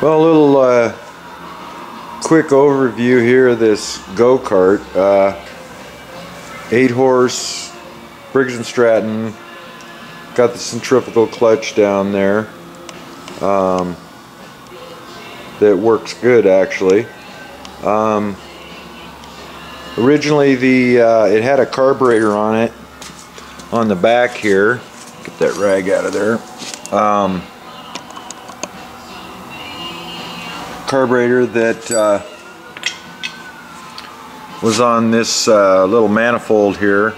Well, a little quick overview here of this go-kart. 8-horse Briggs & Stratton. Got the centrifugal clutch down there. That works good, actually. Originally, it had a carburetor on it on the back here. Get that rag out of there. Carburetor that was on this little manifold here.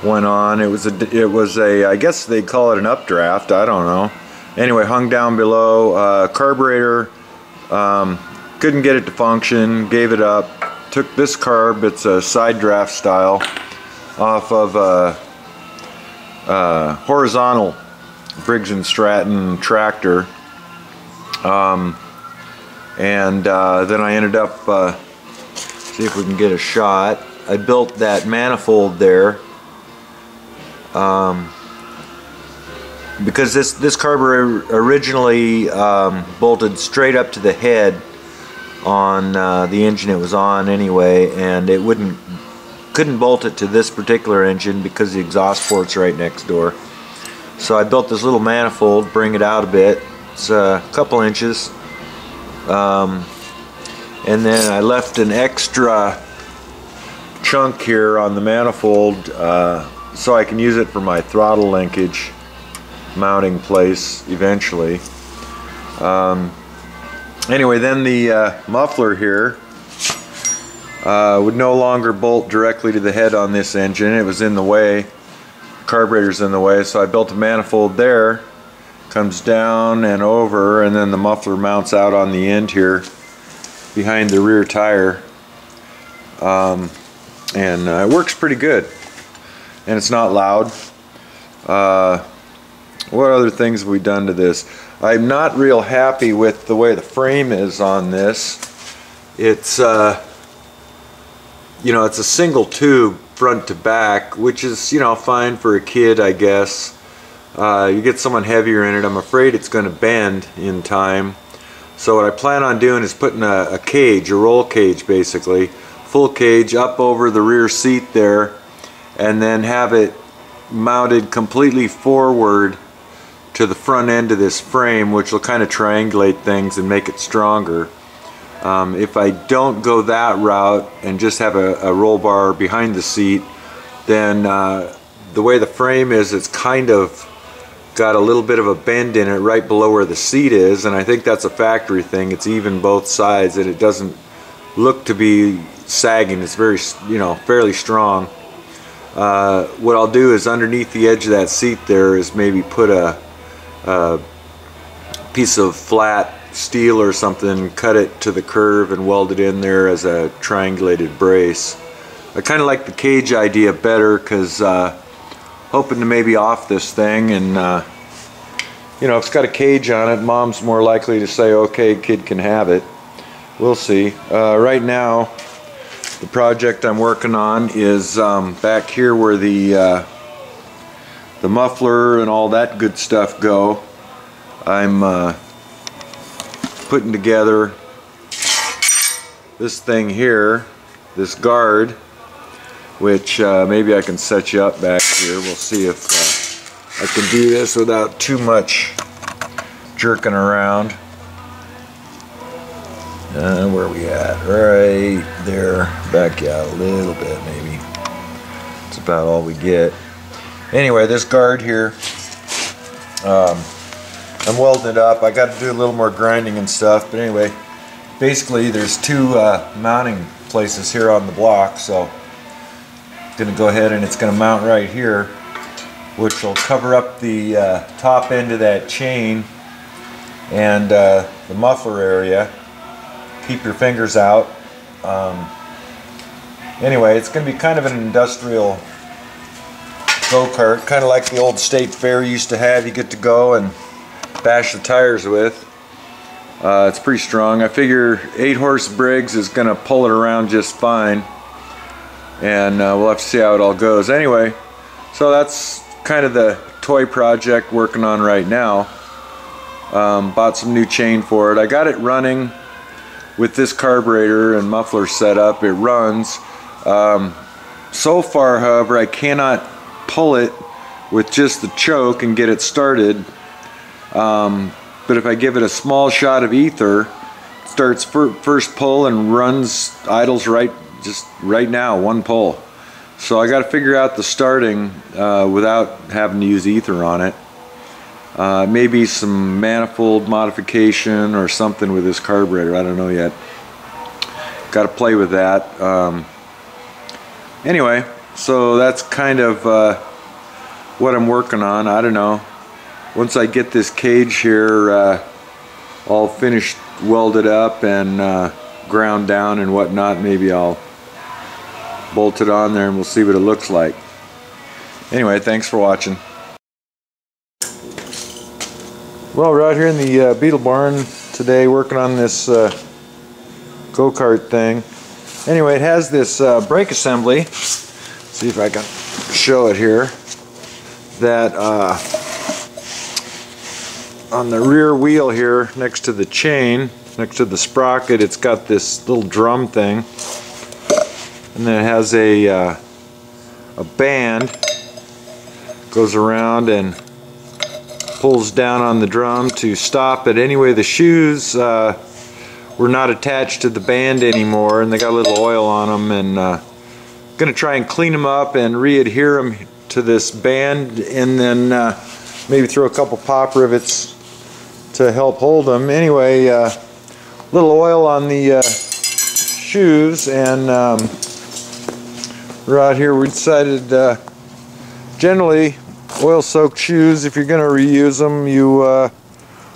Went on. It was a I guess they call it an updraft. I don't know. Anyway, hung down below. Carburetor, couldn't get it to function. Gave it up. Took this carb. It's a side draft style off of a horizontal Briggs & Stratton tractor. And then I ended up, see if we can get a shot. I built that manifold there because this carburetor originally bolted straight up to the head on the engine it was on anyway, and it couldn't bolt it to this particular engine because the exhaust port's right next door. So I built this little manifold, bring it out a bit. It's a couple inches. And then I left an extra chunk here on the manifold so I can use it for my throttle linkage mounting place eventually. Anyway, then the muffler here would no longer bolt directly to the head on this engine. It was in the way, carburetor's in the way, so I built a manifold there. Comes down and over, and then the muffler mounts out on the end here behind the rear tire, and it works pretty good, and it's not loud. What other things have we done to this? I'm not real happy with the way the frame is on this. It's you know, it's a single tube front to back, which is, you know, fine for a kid, I guess. You get someone heavier in it, I'm afraid it's going to bend in time. So what I plan on doing is putting a cage, a roll cage basically, full cage up over the rear seat there, and then have it mounted completely forward to the front end of this frame, which will kind of triangulate things and make it stronger. If I don't go that route and just have a roll bar behind the seat, then the way the frame is, it's kind of got a little bit of a bend in it right below where the seat is, and I think that's a factory thing. It's even both sides, and it doesn't look to be sagging. It's very, you know, fairly strong. What I'll do is underneath the edge of that seat there is maybe put a piece of flat steel or something, cut it to the curve and weld it in there as a triangulated brace. I kind of like the cage idea better because hoping to maybe off this thing, and you know, if it's got a cage on it, mom's more likely to say, okay, kid can have it. We'll see. Right now the project I'm working on is back here where the muffler and all that good stuff go. I'm putting together this thing here, this guard, which maybe I can set you up back here. We'll see if I can do this without too much jerking around. Where are we at? Right there. Back out a little bit maybe. That's about all we get. Anyway, this guard here, I'm welding it up. I got to do a little more grinding and stuff, but anyway, basically there's two mounting places here on the block, so going to go ahead and it's going to mount right here, which will cover up the top end of that chain and the muffler area. Keep your fingers out. Anyway, it's going to be kind of an industrial go-kart, kind of like the old state fair used to have. You get to go and bash the tires with. It's pretty strong. I figure 8-horse Briggs is going to pull it around just fine, and we'll have to see how it all goes. Anyway, so that's kind of the toy project working on right now. Bought some new chain for it. I got it running with this carburetor and muffler set up. It runs. So far, however, I cannot pull it with just the choke and get it started. But if I give it a small shot of ether, it starts first pull and runs, idles just right now, one pull. So I got to figure out the starting without having to use ether on it. Maybe some manifold modification or something with this carburetor. I don't know yet. Got to play with that. Anyway, so that's kind of what I'm working on. I don't know. Once I get this cage here all finished, welded up and ground down and whatnot, maybe I'll bolt it on there and we'll see what it looks like. Anyway, thanks for watching. Well, we're out here in the Beetle barn today working on this go-kart thing. Anyway, it has this brake assembly. See if I can show it here. That on the rear wheel here, next to the chain, next to the sprocket, it's got this little drum thing, and then it has a band goes around and pulls down on the drum to stop it. Anyway, the shoes were not attached to the band anymore, and they got a little oil on them, and gonna try and clean them up and re-adhere them to this band, and then maybe throw a couple pop rivets to help hold them. Anyway, little oil on the shoes, and we're out here. We decided generally oil-soaked shoes, if you're going to reuse them, you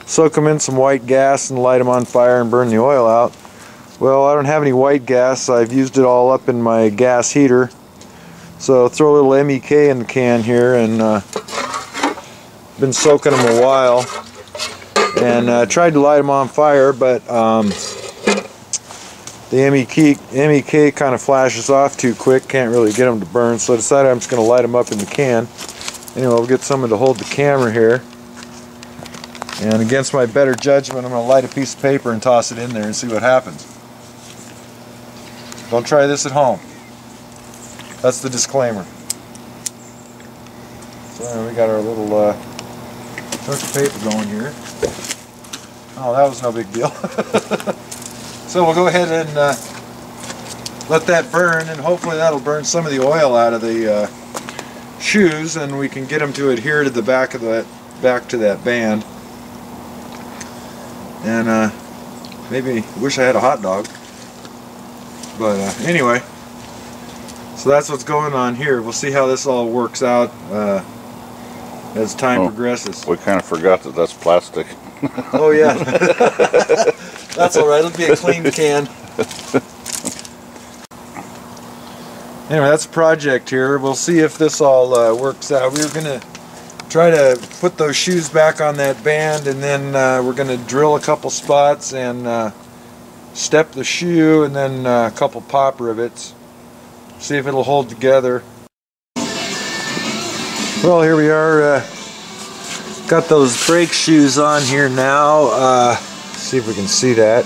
soak them in some white gas and light them on fire and burn the oil out. Well, I don't have any white gas. I've used it all up in my gas heater. So throw a little MEK in the can here, and been soaking them a while, and tried to light them on fire, but the MEK kind of flashes off too quick, can't really get them to burn, so I decided I'm just going to light them up in the can. Anyway, we'll get someone to hold the camera here, and against my better judgment, I'm going to light a piece of paper and toss it in there and see what happens. Don't try this at home. That's the disclaimer. So we got our little chunk of paper going here. Oh, that was no big deal. So we'll go ahead and let that burn, and hopefully that'll burn some of the oil out of the shoes, and we can get them to adhere to the back of that band. And maybe wish I had a hot dog. But anyway, so that's what's going on here. We'll see how this all works out as time progresses. We kind of forgot that that's plastic. Oh yeah. That's alright, it'll be a clean can. Anyway, that's a project here. We'll see if this all works out. We were going to try to put those shoes back on that band, and then we're going to drill a couple spots and step the shoe, and then a couple pop rivets. See if it'll hold together. Well, here we are. Got those brake shoes on here now. See if we can see that.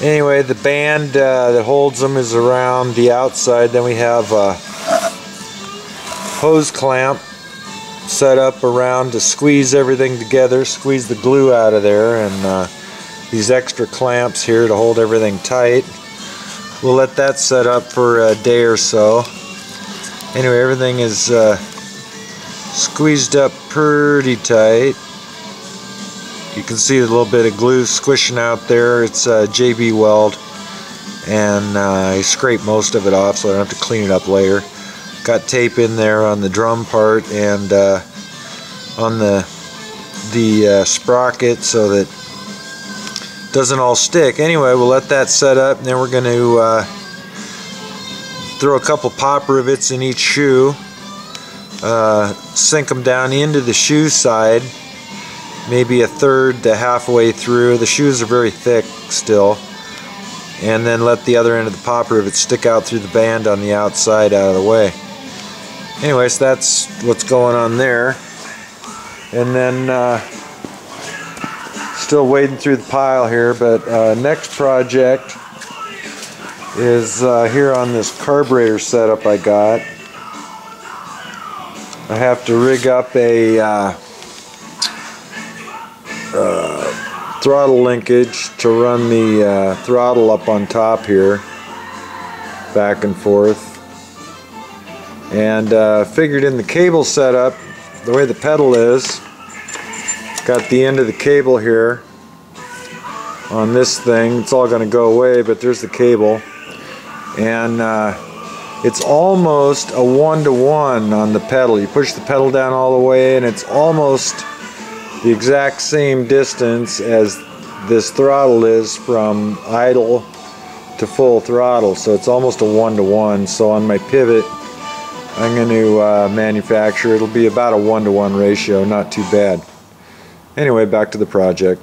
Anyway, the band that holds them is around the outside. Then we have a hose clamp set up around to squeeze everything together, squeeze the glue out of there, and these extra clamps here to hold everything tight. We'll let that set up for a day or so. Anyway, everything is squeezed up pretty tight. You can see a little bit of glue squishing out there. It's JB Weld, and I scraped most of it off so I don't have to clean it up later. Got tape in there on the drum part and on the sprocket so that it doesn't all stick. Anyway, we'll let that set up, and then we're going to throw a couple pop rivets in each shoe, sink them down into the shoe side, maybe a third to halfway through. The shoes are very thick still, and then let the other end of the pop rivet stick out through the band on the outside out of the way. Anyways, that's what's going on there. And then still wading through the pile here, but next project is here on this carburetor setup I got. I have to rig up a throttle linkage to run the throttle up on top here, back and forth. And figured in the cable setup, the way the pedal is, got the end of the cable here on this thing. It's all going to go away, but there's the cable. And it's almost a one-to-one on the pedal. You push the pedal down all the way and it's almost the exact same distance as this throttle is from idle to full throttle. So it's almost a one-to-one. So on my pivot, I'm going to manufacture, it'll be about a one-to-one ratio, not too bad. Anyway, back to the project.